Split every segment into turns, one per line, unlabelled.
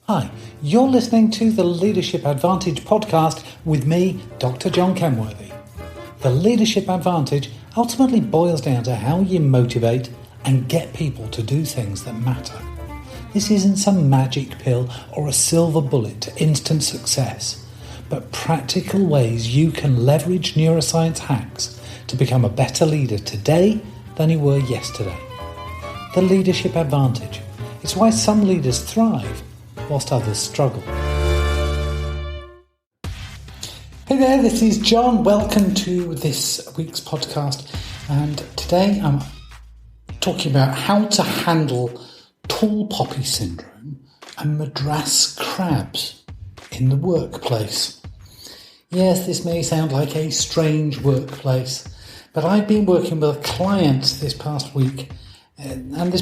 Hi, you're listening to the Leadership Advantage podcast with me, Dr. John Kenworthy. The Leadership Advantage ultimately boils down to how you motivate and get people to do things that matter. This isn't some magic pill or a silver bullet to instant success, but practical ways you can leverage neuroscience hacks to become a better leader today than you were yesterday. The Leadership Advantage. It's why some leaders thrive whilst others struggle. Hey there, this is John. Welcome to this week's podcast. And today I'm talking about how to handle tall poppy syndrome and Madras crabs in the workplace. Yes, this may sound like a strange workplace, but I've been working with a client this past week, and this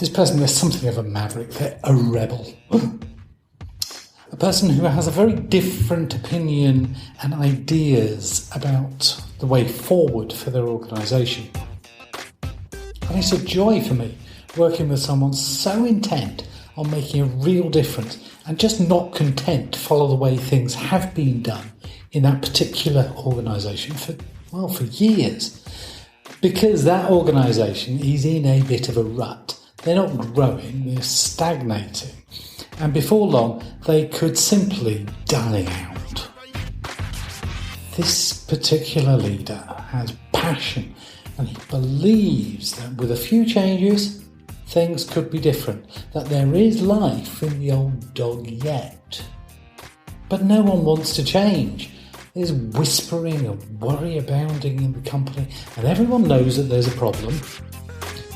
person is something of a maverick. They're a rebel. A person who has a very different opinion and ideas about the way forward for their organisation. And it's a joy for me working with someone so intent on making a real difference and just not content to follow the way things have been done in that particular organisation for years. Because that organisation is in a bit of a rut. They're not growing, they're stagnating. And before long, they could simply die out. This particular leader has passion, and he believes that with a few changes, things could be different, that there is life in the old dog yet. But no one wants to change. There's whispering and worry abounding in the company, and everyone knows that there's a problem.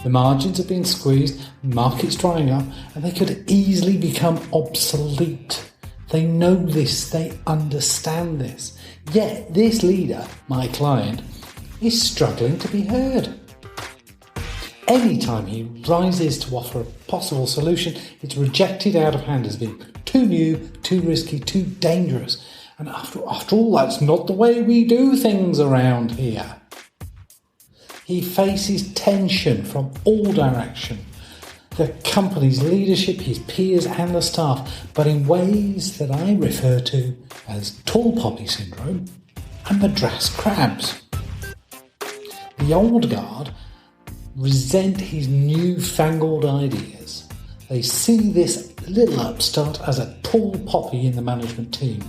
The margins have been squeezed, the market's drying up, and they could easily become obsolete. They know this, they understand this. Yet this leader, my client, is struggling to be heard. Anytime he rises to offer a possible solution, it's rejected out of hand as being too new, too risky, too dangerous. And after all, that's not the way we do things around here. He faces tension from all direction. The company's leadership, his peers and the staff, but in ways that I refer to as tall poppy syndrome and Madras crabs. The old guard resent his newfangled ideas. They see this little upstart as a tall poppy in the management team.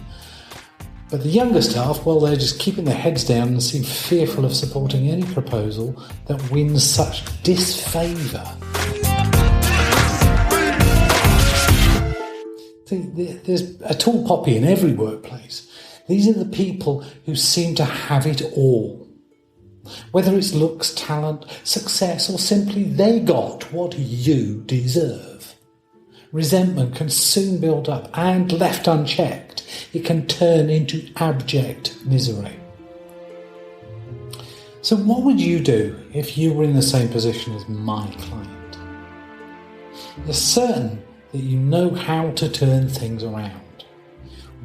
But the younger staff, well, they're just keeping their heads down and seem fearful of supporting any proposal that wins such disfavour. There's a tall poppy in every workplace. These are the people who seem to have it all. Whether it's looks, talent, success, or simply they got what you deserve. Resentment can soon build up, and left unchecked, it can turn into abject misery. So what would you do if you were in the same position as my client? You're certain that you know how to turn things around.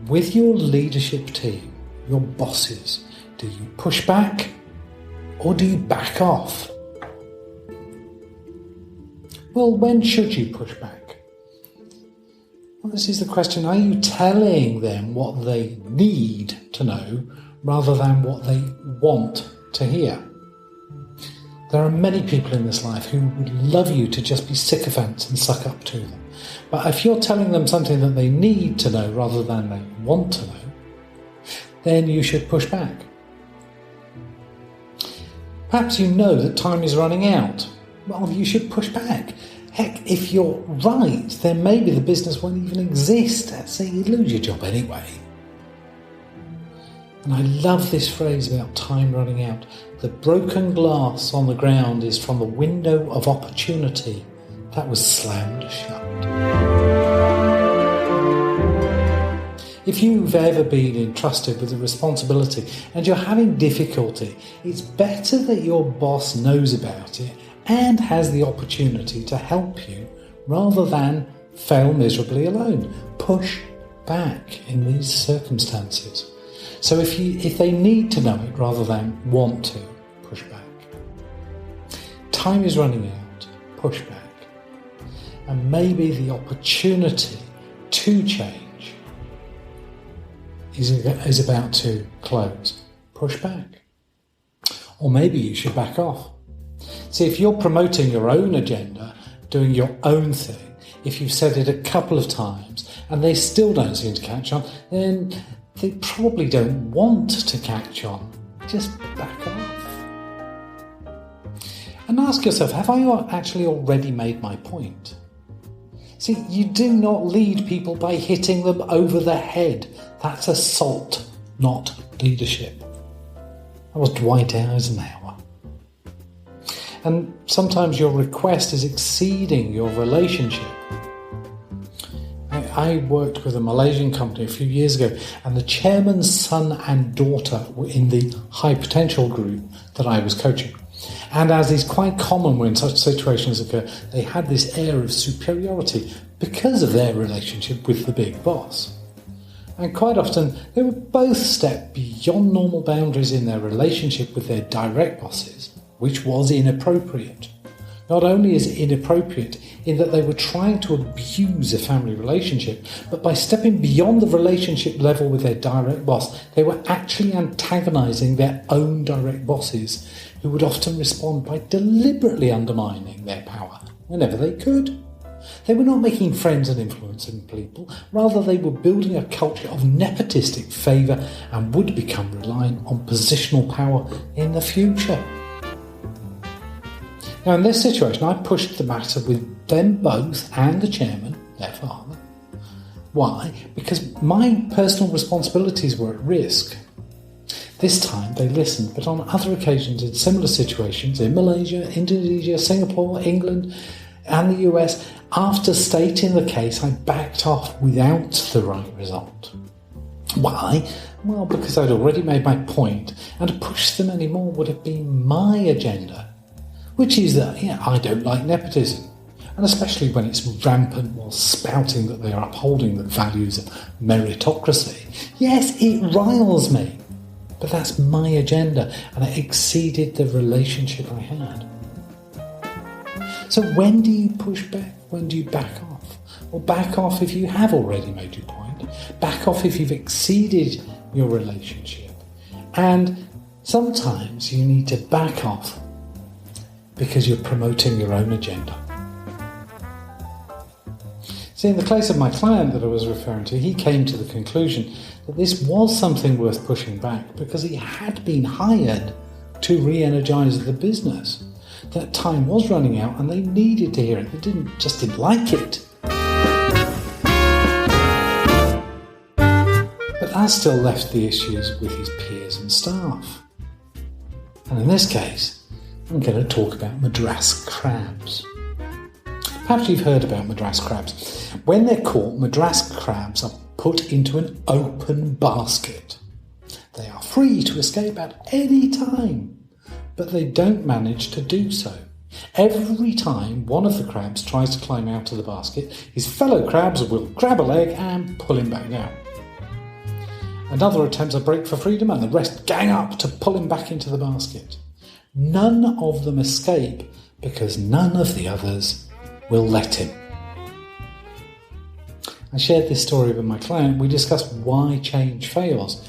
With your leadership team, your bosses, do you push back or do you back off? Well, when should you push back? Well, this is the question. Are you telling them what they need to know rather than what they want to hear? There are many people in this life who would love you to just be sycophants and suck up to them. But if you're telling them something that they need to know rather than they want to know, then you should push back. Perhaps you know that time is running out. Well, you should push back. Heck, if you're right, then maybe the business won't even exist. So you'd lose your job anyway. And I love this phrase about time running out. The broken glass on the ground is from the window of opportunity that was slammed shut. If you've ever been entrusted with a responsibility and you're having difficulty, it's better that your boss knows about it and has the opportunity to help you rather than fail miserably alone. Push back in these circumstances. So if they need to know it rather than want to, push back. Time is running out, push back. And maybe the opportunity to to change is about to close, push back. Or maybe you should back off. See, if you're promoting your own agenda, doing your own thing, if you've said it a couple of times and they still don't seem to catch on, then they probably don't want to catch on. Just back off. And ask yourself, have I actually already made my point? See, you do not lead people by hitting them over the head. That's assault, not leadership. That was Dwight Eisenhower. And sometimes your request is exceeding your relationship. I worked with a Malaysian company a few years ago, and the chairman's son and daughter were in the high potential group that I was coaching. And as is quite common when such situations occur, they had this air of superiority because of their relationship with the big boss. And quite often, they would both step beyond normal boundaries in their relationship with their direct bosses, which was inappropriate. Not only is it inappropriate in that they were trying to abuse a family relationship, but by stepping beyond the relationship level with their direct boss, they were actually antagonising their own direct bosses, who would often respond by deliberately undermining their power whenever they could. They were not making friends and influencing people, rather they were building a culture of nepotistic favour and would become reliant on positional power in the future. Now in this situation, I pushed the matter with them both and the chairman, their father. Why? Because my personal responsibilities were at risk. This time they listened, but on other occasions in similar situations in Malaysia, Indonesia, Singapore, England and the US, after stating the case, I backed off without the right result. Why? Well, because I'd already made my point, and to push them anymore would have been my agenda. Which is that, I don't like nepotism, and especially when it's rampant while spouting that they are upholding the values of meritocracy. Yes, it riles me, but that's my agenda, and it exceeded the relationship I had. So when do you push back? When do you back off? Well, back off if you have already made your point. Back off if you've exceeded your relationship. And sometimes you need to back off because you're promoting your own agenda. See, in the case of my client that I was referring to, he came to the conclusion that this was something worth pushing back because he had been hired to re-energise the business. That time was running out and they needed to hear it. They didn't like it. But that still left the issues with his peers and staff. And in this case, I'm going to talk about Madras crabs. Perhaps you've heard about Madras crabs. When they're caught, Madras crabs are put into an open basket. They are free to escape at any time, but they don't manage to do so. Every time one of the crabs tries to climb out of the basket, his fellow crabs will grab a leg and pull him back down. Another attempts a break for freedom and the rest gang up to pull him back into the basket. None of them escape because none of the others will let him. I shared this story with my client. We discussed why change fails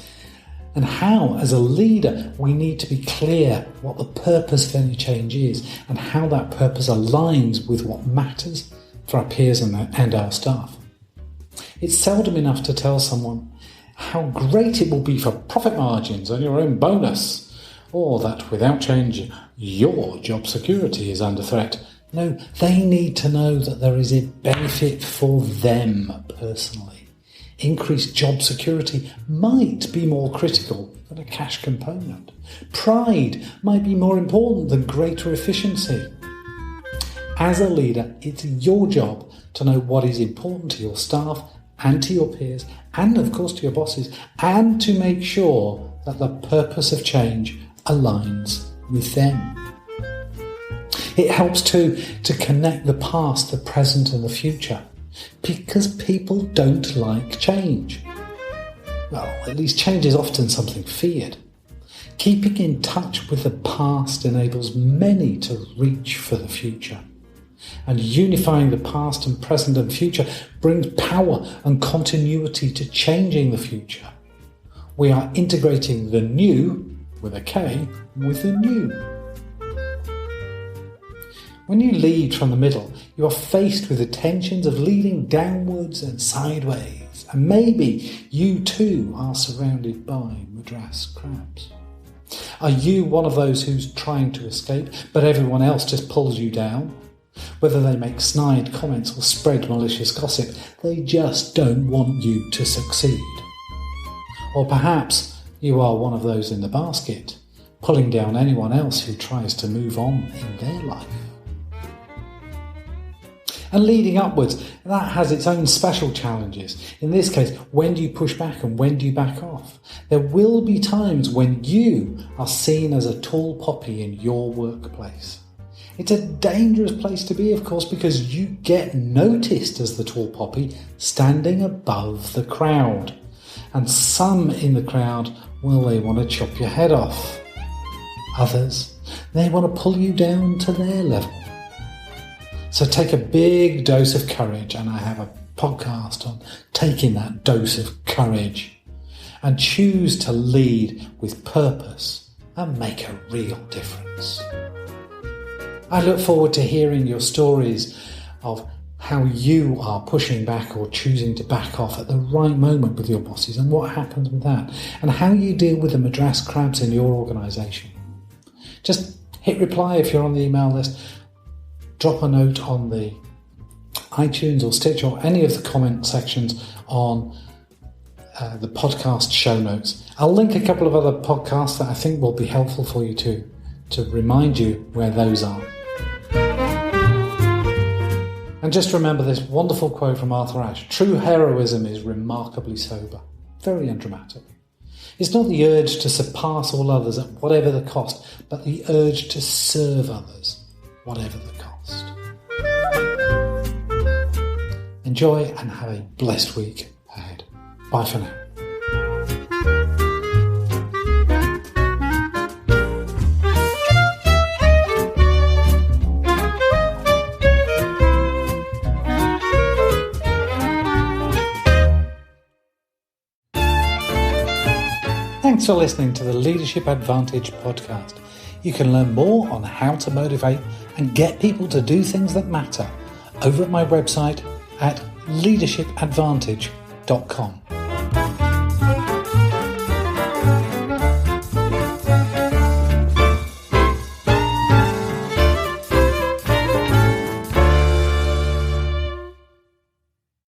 and how, as a leader, we need to be clear what the purpose of any change is and how that purpose aligns with what matters for our peers and our staff. It's seldom enough to tell someone how great it will be for profit margins on your own bonus, or that without change, your job security is under threat. No, they need to know that there is a benefit for them personally. Increased job security might be more critical than a cash component. Pride might be more important than greater efficiency. As a leader, it's your job to know what is important to your staff and to your peers, and of course to your bosses, and to make sure that the purpose of change aligns with them. It helps too to connect the past, the present and the future, because people don't like change. Well, at least change is often something feared. Keeping in touch with the past enables many to reach for the future. And unifying the past and present and future brings power and continuity to changing the future. We are integrating the new, with a K, with the new. When you lead from the middle, you are faced with the tensions of leading downwards and sideways. And maybe you too are surrounded by Madras crabs. Are you one of those who's trying to escape, but everyone else just pulls you down? Whether they make snide comments or spread malicious gossip, they just don't want you to succeed. Or perhaps you are one of those in the basket, pulling down anyone else who tries to move on in their life. And leading upwards, that has its own special challenges. In this case, when do you push back and when do you back off? There will be times when you are seen as a tall poppy in your workplace. It's a dangerous place to be, of course, because you get noticed as the tall poppy standing above the crowd. And some in the crowd, well, they want to chop your head off. Others, they want to pull you down to their level. So take a big dose of courage, and I have a podcast on taking that dose of courage, and choose to lead with purpose and make a real difference. I look forward to hearing your stories of how you are pushing back or choosing to back off at the right moment with your bosses and what happens with that, and how you deal with the Madras crabs in your organisation. Just hit reply if you're on the email list. Drop a note on the iTunes or Stitch or any of the comment sections on the podcast show notes. I'll link a couple of other podcasts that I think will be helpful for you to remind you where those are. And just remember this wonderful quote from Arthur Ashe: true heroism is remarkably sober, very undramatic. It's not the urge to surpass all others at whatever the cost, but the urge to serve others, whatever the cost. Enjoy and have a blessed week ahead. Bye for now. Thanks for listening to the Leadership Advantage podcast. You can learn more on how to motivate and get people to do things that matter over at my website at leadershipadvantage.com.